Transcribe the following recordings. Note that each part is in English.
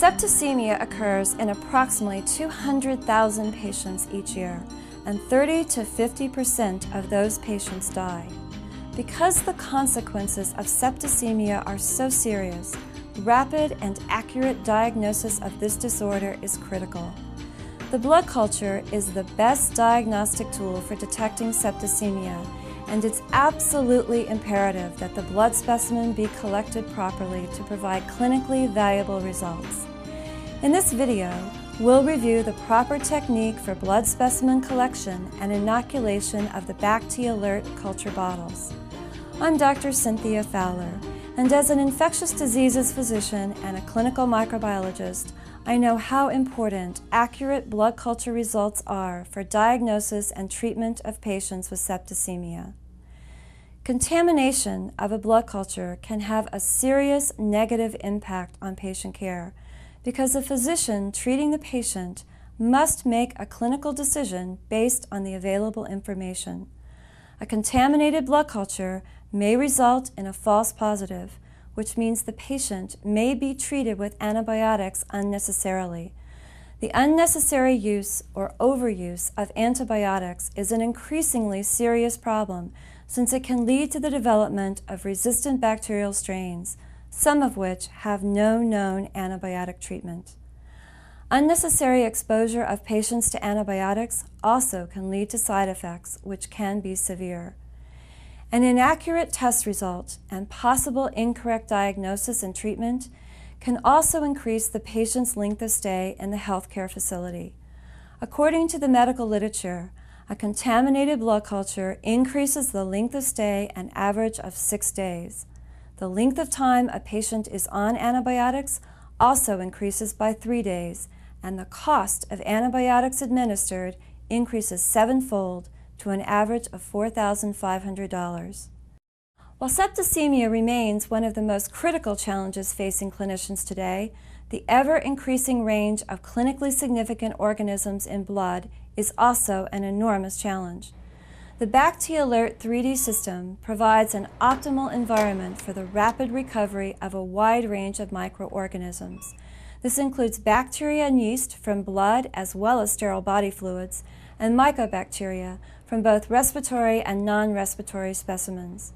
Septicemia occurs in approximately 200,000 patients each year, and 30 to 50% of those patients die. Because the consequences of septicemia are so serious, rapid and accurate diagnosis of this disorder is critical. The blood culture is the best diagnostic tool for detecting septicemia, and it's absolutely imperative that the blood specimen be collected properly to provide clinically valuable results. In this video, we'll review the proper technique for blood specimen collection and inoculation of the BACT-alert culture bottles. I'm Dr. Cynthia Fowler, and as an infectious diseases physician and a clinical microbiologist, I know how important accurate blood culture results are for diagnosis and treatment of patients with septicemia. Contamination of a blood culture can have a serious negative impact on patient care because the physician treating the patient must make a clinical decision based on the available information. A contaminated blood culture may result in a false positive, which means the patient may be treated with antibiotics unnecessarily. The unnecessary use or overuse of antibiotics is an increasingly serious problem since it can lead to the development of resistant bacterial strains, some of which have no known antibiotic treatment. Unnecessary exposure of patients to antibiotics also can lead to side effects, which can be severe. An inaccurate test result and possible incorrect diagnosis and treatment can also increase the patient's length of stay in the healthcare facility. According to the medical literature, a contaminated blood culture increases the length of stay an average of 6 days. The length of time a patient is on antibiotics also increases by 3 days, and the cost of antibiotics administered increases 7-fold to an average of $4,500. While septicemia remains one of the most critical challenges facing clinicians today, the ever-increasing range of clinically significant organisms in blood is also an enormous challenge. The BACT-alert 3D system provides an optimal environment for the rapid recovery of a wide range of microorganisms. This includes bacteria and yeast from blood as well as sterile body fluids, and mycobacteria from both respiratory and non-respiratory specimens.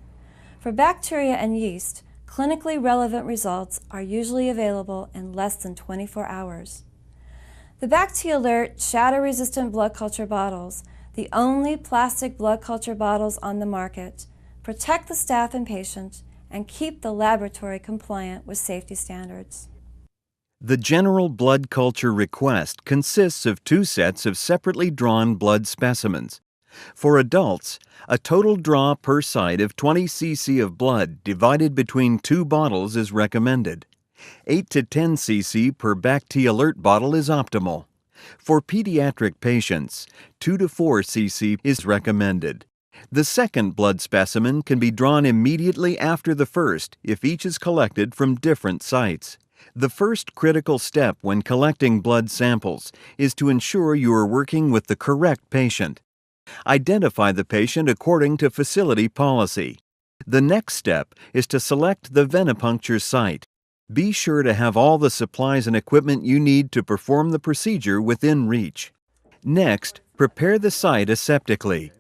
For bacteria and yeast, clinically relevant results are usually available in less than 24 hours. The BACT-alert shatter-resistant blood culture bottles, the only plastic blood culture bottles on the market, protect the staff and patient and keep the laboratory compliant with safety standards. The general blood culture request consists of 2 sets of separately drawn blood specimens. For adults, a total draw per site of 20 cc of blood divided between 2 bottles is recommended. 8 to 10 cc per BACT-alert bottle is optimal. For pediatric patients, 2 to 4 cc is recommended. The second blood specimen can be drawn immediately after the first if each is collected from different sites. The first critical step when collecting blood samples is to ensure you are working with the correct patient. Identify the patient according to facility policy. The next step is to select the venipuncture site. Be sure to have all the supplies and equipment you need to perform the procedure within reach. Next, prepare the site aseptically.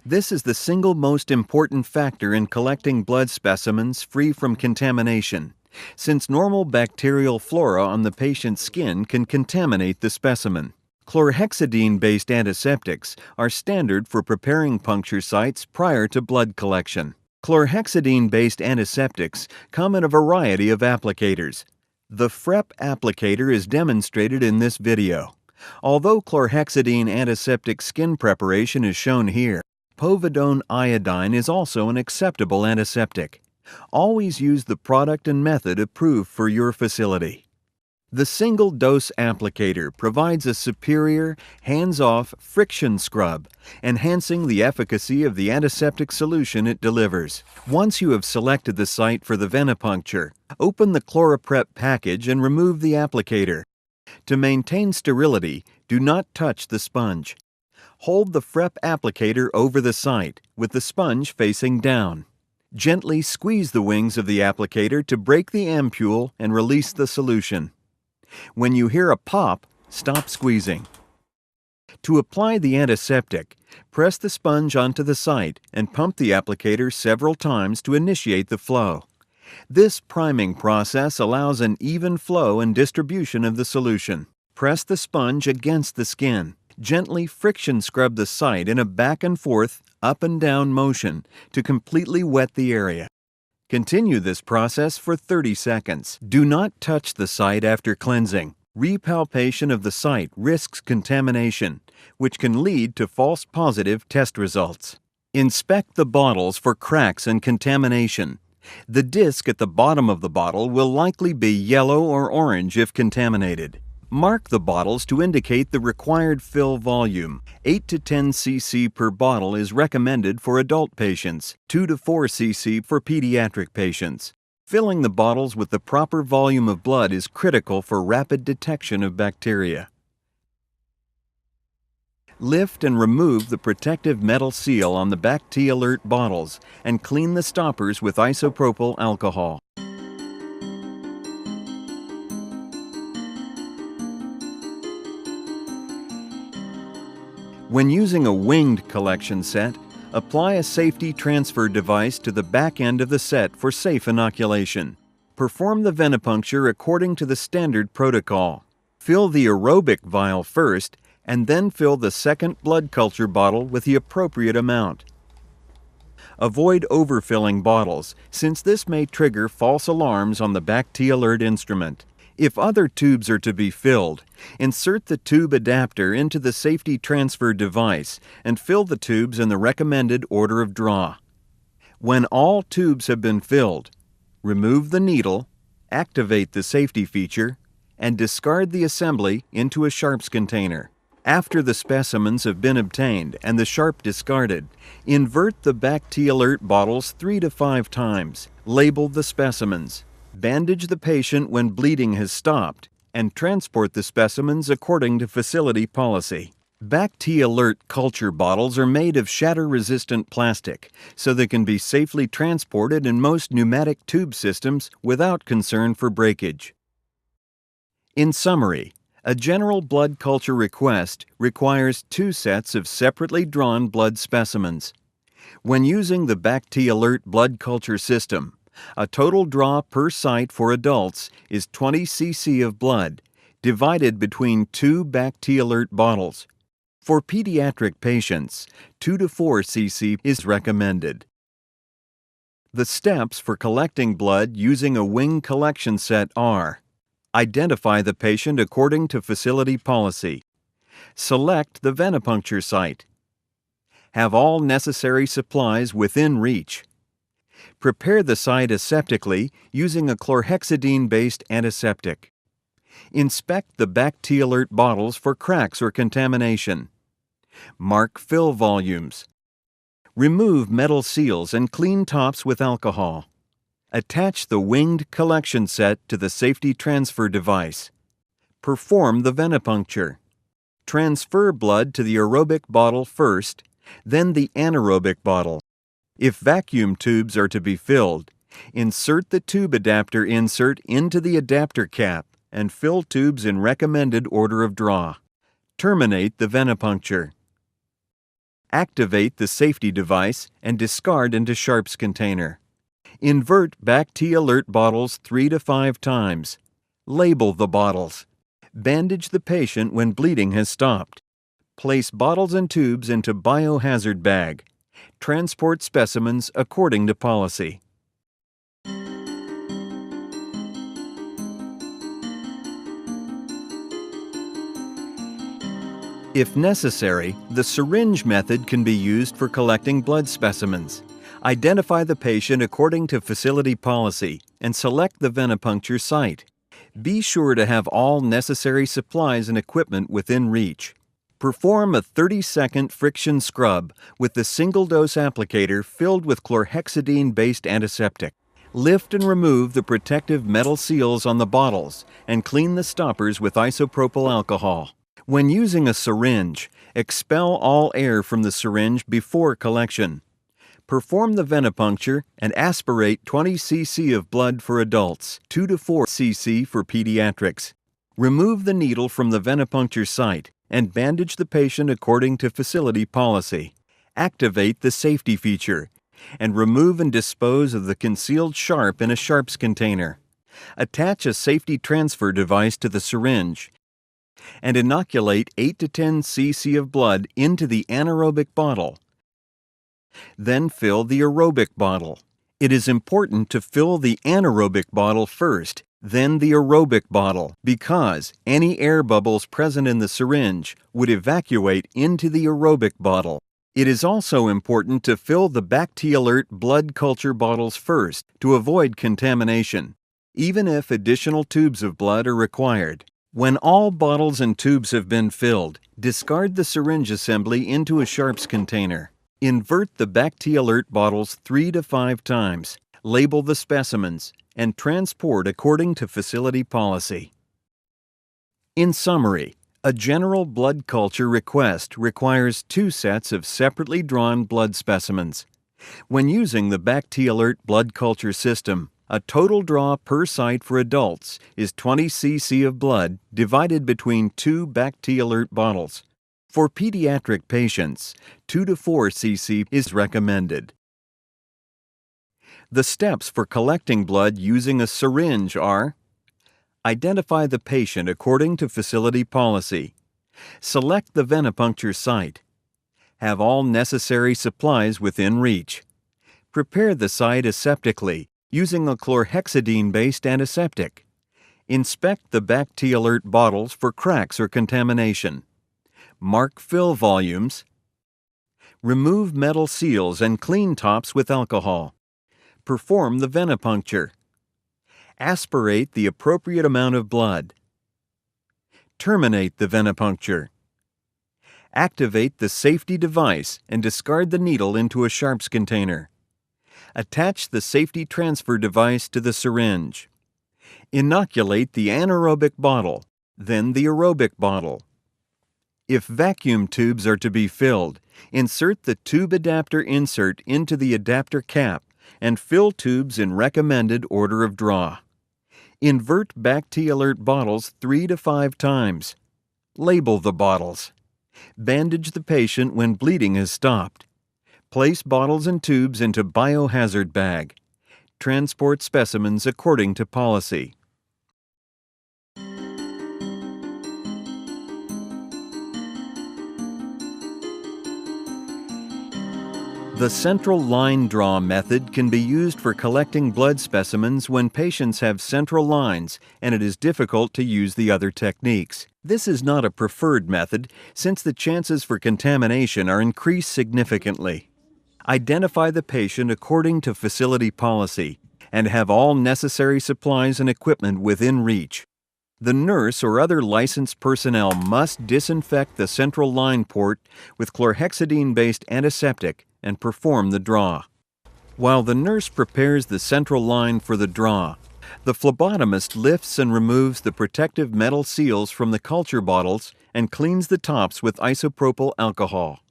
This is the single most important factor in collecting blood specimens free from contamination, since normal bacterial flora on the patient's skin can contaminate the specimen. Chlorhexidine-based antiseptics are standard for preparing puncture sites prior to blood collection. Chlorhexidine-based antiseptics come in a variety of applicators. The FREP applicator is demonstrated in this video. Although chlorhexidine antiseptic skin preparation is shown here, povidone iodine is also an acceptable antiseptic. Always use the product and method approved for your facility. The single-dose applicator provides a superior, hands-off friction scrub, enhancing the efficacy of the antiseptic solution it delivers. Once you have selected the site for the venipuncture, open the ChloraPrep package and remove the applicator. To maintain sterility, do not touch the sponge. Hold the FREP applicator over the site, with the sponge facing down. Gently squeeze the wings of the applicator to break the ampule and release the solution. When you hear a pop, stop squeezing. To apply the antiseptic, press the sponge onto the site and pump the applicator several times to initiate the flow. This priming process allows an even flow and distribution of the solution. Press the sponge against the skin. Gently friction scrub the site in a back and forth, up and down motion to completely wet the area. Continue this process for 30 seconds. Do not touch the site after cleansing. Repalpation of the site risks contamination, which can lead to false positive test results. Inspect the bottles for cracks and contamination. The disc at the bottom of the bottle will likely be yellow or orange if contaminated. Mark the bottles to indicate the required fill volume. 8 to 10 cc per bottle is recommended for adult patients, 2 to 4 cc for pediatric patients. Filling the bottles with the proper volume of blood is critical for rapid detection of bacteria. Lift and remove the protective metal seal on the Bacti-Alert bottles and clean the stoppers with isopropyl alcohol. When using a winged collection set, apply a safety transfer device to the back end of the set for safe inoculation. Perform the venipuncture according to the standard protocol. Fill the aerobic vial first and then fill the second blood culture bottle with the appropriate amount. Avoid overfilling bottles, since this may trigger false alarms on the Bacti-Alert instrument. If other tubes are to be filled, insert the tube adapter into the safety transfer device and fill the tubes in the recommended order of draw. When all tubes have been filled, remove the needle, activate the safety feature, and discard the assembly into a sharps container. After the specimens have been obtained and the sharp discarded, invert the Bacti-Alert bottles 3 to 5 times. Label the specimens. Bandage the patient when bleeding has stopped, and transport the specimens according to facility policy. Bacti-Alert culture bottles are made of shatter-resistant plastic, so they can be safely transported in most pneumatic tube systems without concern for breakage. In summary, a general blood culture request requires 2 sets of separately drawn blood specimens. When using the Bacti-Alert blood culture system, a total draw per site for adults is 20 cc of blood, divided between 2 Bacti-Alert bottles. For pediatric patients, 2 to 4 cc is recommended. The steps for collecting blood using a wing collection set are: identify the patient according to facility policy. Select the venipuncture site. Have all necessary supplies within reach. Prepare the site aseptically using a chlorhexidine-based antiseptic. Inspect the Bacti-Alert bottles for cracks or contamination. Mark fill volumes. Remove metal seals and clean tops with alcohol. Attach the winged collection set to the safety transfer device. Perform the venipuncture. Transfer blood to the aerobic bottle first, then the anaerobic bottle. If vacuum tubes are to be filled, insert the tube adapter insert into the adapter cap and fill tubes in recommended order of draw. Terminate the venipuncture. Activate the safety device and discard into sharps container. Invert Bacti-Alert bottles 3 to 5 times. Label the bottles. Bandage the patient when bleeding has stopped. Place bottles and tubes into biohazard bag. Transport specimens according to policy. If necessary, the syringe method can be used for collecting blood specimens. Identify the patient according to facility policy and select the venipuncture site. Be sure to have all necessary supplies and equipment within reach. Perform a 30-second friction scrub with the single-dose applicator filled with chlorhexidine-based antiseptic. Lift and remove the protective metal seals on the bottles and clean the stoppers with isopropyl alcohol. When using a syringe, expel all air from the syringe before collection. Perform the venipuncture and aspirate 20 cc of blood for adults, 2 to 4 cc for pediatrics. Remove the needle from the venipuncture site and bandage the patient according to facility policy. Activate the safety feature and remove and dispose of the concealed sharp in a sharps container. Attach a safety transfer device to the syringe and inoculate 8 to 10 cc of blood into the anaerobic bottle. Then fill the aerobic bottle. It is important to fill the anaerobic bottle first, then the aerobic bottle, because any air bubbles present in the syringe would evacuate into the aerobic bottle. It is also important to fill the BacT-Alert blood culture bottles first to avoid contamination, even if additional tubes of blood are required. When all bottles and tubes have been filled, discard the syringe assembly into a sharps container. Invert the BacT-Alert bottles 3 to 5 times, label the specimens, and transport according to facility policy. In summary, a general blood culture request requires 2 sets of separately drawn blood specimens. When using the BacT-Alert blood culture system, a total draw per site for adults is 20 cc of blood divided between 2 BacT-Alert bottles. For pediatric patients, 2 to 4 cc is recommended. The steps for collecting blood using a syringe are: identify the patient according to facility policy. Select the venipuncture site. Have all necessary supplies within reach. Prepare the site aseptically using a chlorhexidine-based antiseptic. Inspect the BacT-Alert bottles for cracks or contamination. Mark fill volumes. Remove metal seals and clean tops with alcohol. Perform the venipuncture. Aspirate the appropriate amount of blood. Terminate the venipuncture. Activate the safety device and discard the needle into a sharps container. Attach the safety transfer device to the syringe. Inoculate the anaerobic bottle, then the aerobic bottle. If vacuum tubes are to be filled, insert the tube adapter insert into the adapter cap and fill tubes in recommended order of draw. Invert BacT-Alert bottles 3 to 5 times. Label the bottles. Bandage the patient when bleeding has stopped. Place bottles and tubes into biohazard bag. Transport specimens according to policy. The central line draw method can be used for collecting blood specimens when patients have central lines and it is difficult to use the other techniques. This is not a preferred method since the chances for contamination are increased significantly. Identify the patient according to facility policy and have all necessary supplies and equipment within reach. The nurse or other licensed personnel must disinfect the central line port with chlorhexidine-based antiseptic and perform the draw. While the nurse prepares the central line for the draw, the phlebotomist lifts and removes the protective metal seals from the culture bottles and cleans the tops with isopropyl alcohol.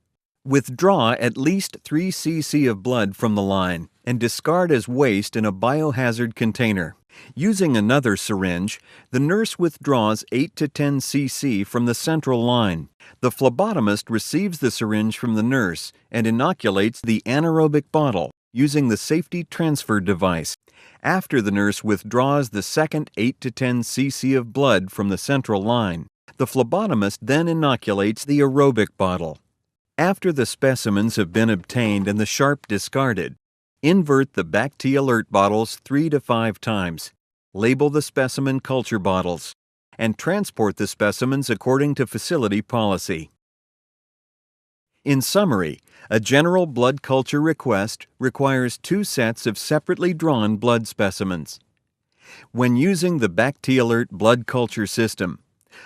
Withdraw at least 3 cc of blood from the line and discard as waste in a biohazard container. Using another syringe, the nurse withdraws 8 to 10 cc from the central line. The phlebotomist receives the syringe from the nurse and inoculates the anaerobic bottle using the safety transfer device. After the nurse withdraws the second 8 to 10 cc of blood from the central line, the phlebotomist then inoculates the aerobic bottle. After the specimens have been obtained and the sharp discarded, invert the BacT-Alert bottles 3 to 5 times, label the specimen culture bottles, and transport the specimens according to facility policy. In summary, a general blood culture request requires 2 sets of separately drawn blood specimens. When using the BacT-Alert blood culture system,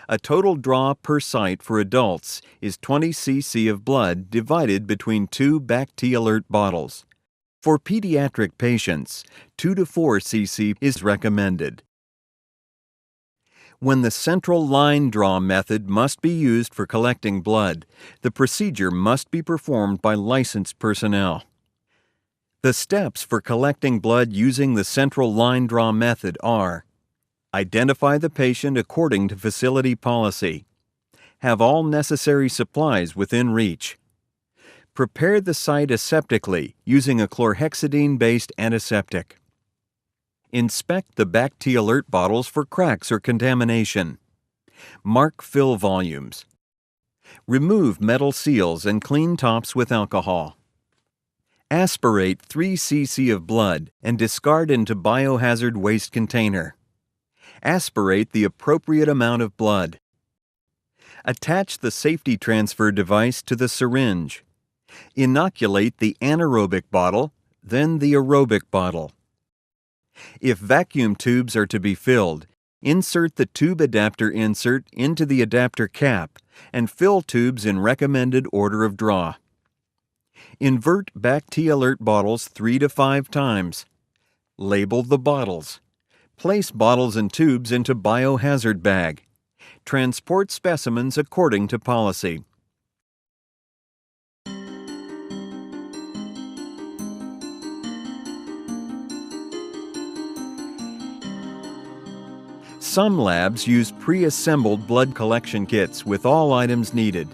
a total draw per site for adults is 20 cc of blood divided between 2 BacT-Alert bottles. For pediatric patients, 2 to 4 cc is recommended. When the central line draw method must be used for collecting blood, the procedure must be performed by licensed personnel. The steps for collecting blood using the central line draw method are: Identify the patient according to facility policy. Have all necessary supplies within reach. Prepare the site aseptically using a chlorhexidine-based antiseptic. Inspect the BacT-Alert bottles for cracks or contamination. Mark fill volumes. Remove metal seals and clean tops with alcohol. Aspirate 3 cc of blood and discard into biohazard waste container. Aspirate the appropriate amount of blood. Attach the safety transfer device to the syringe. Inoculate the anaerobic bottle, then the aerobic bottle. If vacuum tubes are to be filled, insert the tube adapter insert into the adapter cap and fill tubes in recommended order of draw. Invert BacT-Alert bottles 3 to 5 times. Label the bottles. Place bottles and tubes into biohazard bag. Transport specimens according to policy. Some labs use pre-assembled blood collection kits with all items needed.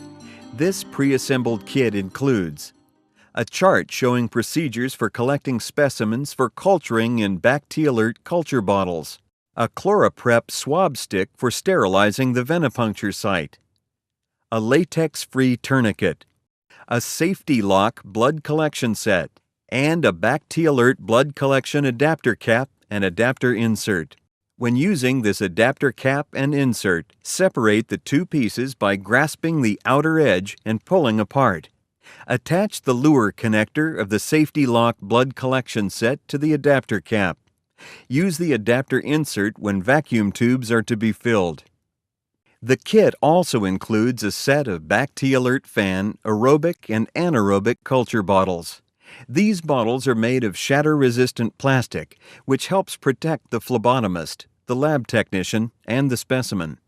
This pre-assembled kit includes a chart showing procedures for collecting specimens for culturing in BacT-Alert culture bottles, a ChloraPrep swab stick for sterilizing the venipuncture site, a latex-free tourniquet, a safety lock blood collection set, and a BacT-Alert blood collection adapter cap and adapter insert. When using this adapter cap and insert, separate the two pieces by grasping the outer edge and pulling apart. Attach the lure connector of the safety lock blood collection set to the adapter cap. Use the adapter insert when vacuum tubes are to be filled. The kit also includes a set of BacT-Alert fan, aerobic, and anaerobic culture bottles. These bottles are made of shatter-resistant plastic, which helps protect the phlebotomist, the lab technician, and the specimen.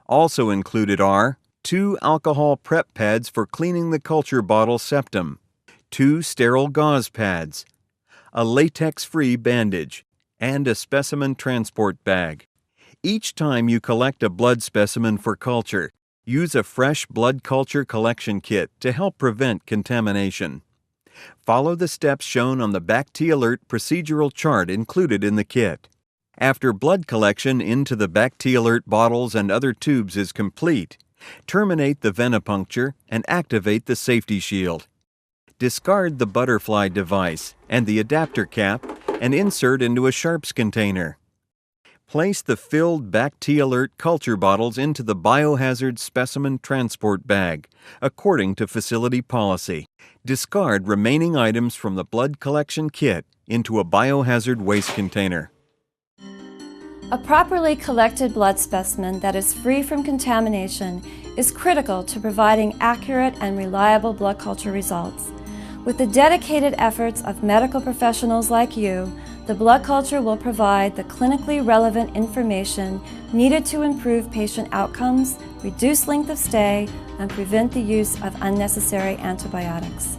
Also included are 2 alcohol prep pads for cleaning the culture bottle septum, 2 sterile gauze pads, a latex-free bandage, and a specimen transport bag. Each time you collect a blood specimen for culture, use a fresh blood culture collection kit to help prevent contamination. Follow the steps shown on the BacT-Alert procedural chart included in the kit. After blood collection into the BacT-Alert bottles and other tubes is complete, terminate the venipuncture and activate the safety shield. Discard the butterfly device and the adapter cap and insert into a sharps container. Place the filled BacT-Alert culture bottles into the biohazard specimen transport bag, according to facility policy. Discard remaining items from the blood collection kit into a biohazard waste container. A properly collected blood specimen that is free from contamination is critical to providing accurate and reliable blood culture results. With the dedicated efforts of medical professionals like you, the blood culture will provide the clinically relevant information needed to improve patient outcomes, reduce length of stay, and prevent the use of unnecessary antibiotics.